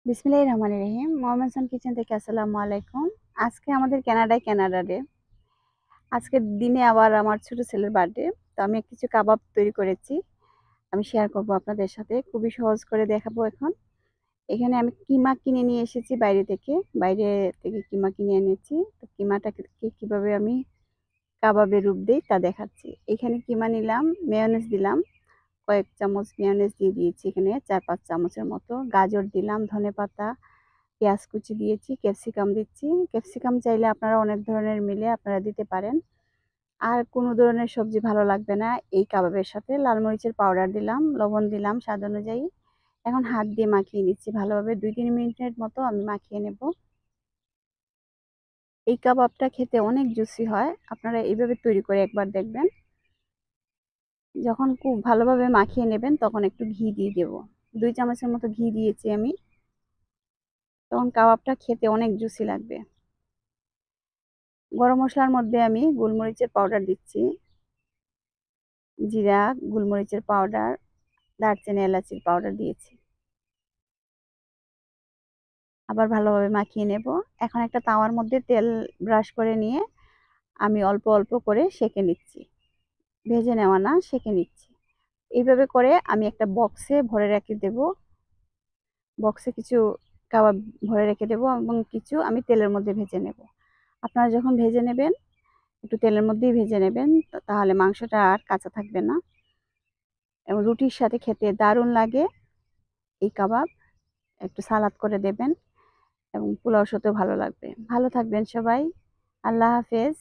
বিসমিল্লাহির রহমানির রহিম। মোহাম্মদ কিচেন থেকে আসসালামু আলাইকুম। আজকে আমাদের কানাডা ডে। আজকের দিনে আবার আমার ছোট ছেলের বার্থডে। তো আমি কিছু কাবাব তৈরি করেছি। আমি শেয়ার করব আপনাদের সাথে। খুবই সহজ করে দেখাবো এখন। এখানে আমি কিমা কিনে নিয়ে এসেছি বাইরে থেকে কিমা কিনে এনেছি। তো কিমাটাকে কিভাবে আমি কাবাবের রূপ দেই তা দেখাচ্ছি। এখানে কিমা নিলাম, মেয়োনেজ দিলাম। কয়েক চামচ মেয়োনেজ দিয়ে দিয়েছি এখানে 4-5 চামচের মতো। গাজর দিলাম, ধনেপাতা, পেঁয়াজ কুচি দিয়েছি, ক্যাপসিকাম দিচ্ছি। ক্যাপসিকাম চাইলে আপনারা অনেক ধরনের মিলে আপনারা দিতে পারেন। আর কোনো ধরনের সবজি ভালো লাগবে না এই কাবাবের সাথে। লাল মরিচের পাউডার দিলাম, লবণ দিলাম স্বাদ অনুযায়ী। এখন হাত দিয়ে মাখিয়ে নিচ্ছি ভালোভাবে। 2-3 মিনিটের মতো আমি মাখিয়ে নেব। এই কাবাবটা খেতে অনেক জুসি হয়। আপনারা এইভাবে তৈরি করে একবার দেখবেন। যখন খুব ভালোভাবে মাখিয়ে নেবেন তখন একটু ঘি দিয়ে দেব। 2 চামচের মতো ঘি দিয়েছি আমি। তখন কাবাবটা খেতে অনেক জুসি লাগবে। গরম মশলার মধ্যে আমি গোলমরিচের পাউডার দিচ্ছি, জিরা, গোলমরিচের পাউডার, দারচিনি, এলাচির পাউডার দিয়েছি। আবার ভালোভাবে মাখিয়ে নেব। এখন একটা তাওয়ার মধ্যে তেল ব্রাশ করে নিয়ে আমি অল্প অল্প করে সেঁকে নিচ্ছি। ভেজে নেওয়া না, সেঁকে নিচ্ছি। এইভাবে করে আমি একটা বক্সে ভরে রেখে দেব। বক্সে কিছু কাবাব ভরে রেখে দেব এবং কিছু আমি তেলের মধ্যে ভেজে নেব। আপনারা যখন ভেজে নেবেন একটু তেলের মধ্যেই ভেজে নেবেন, তাহলে মাংসটা আর কাঁচা থাকবে না এবং রুটির সাথে খেতে দারুণ লাগে এই কাবাব। একটু সালাদ করে দেবেন এবং পোলাওর সাথেও ভালো লাগবে। ভালো থাকবেন সবাই। আল্লাহ হাফেজ।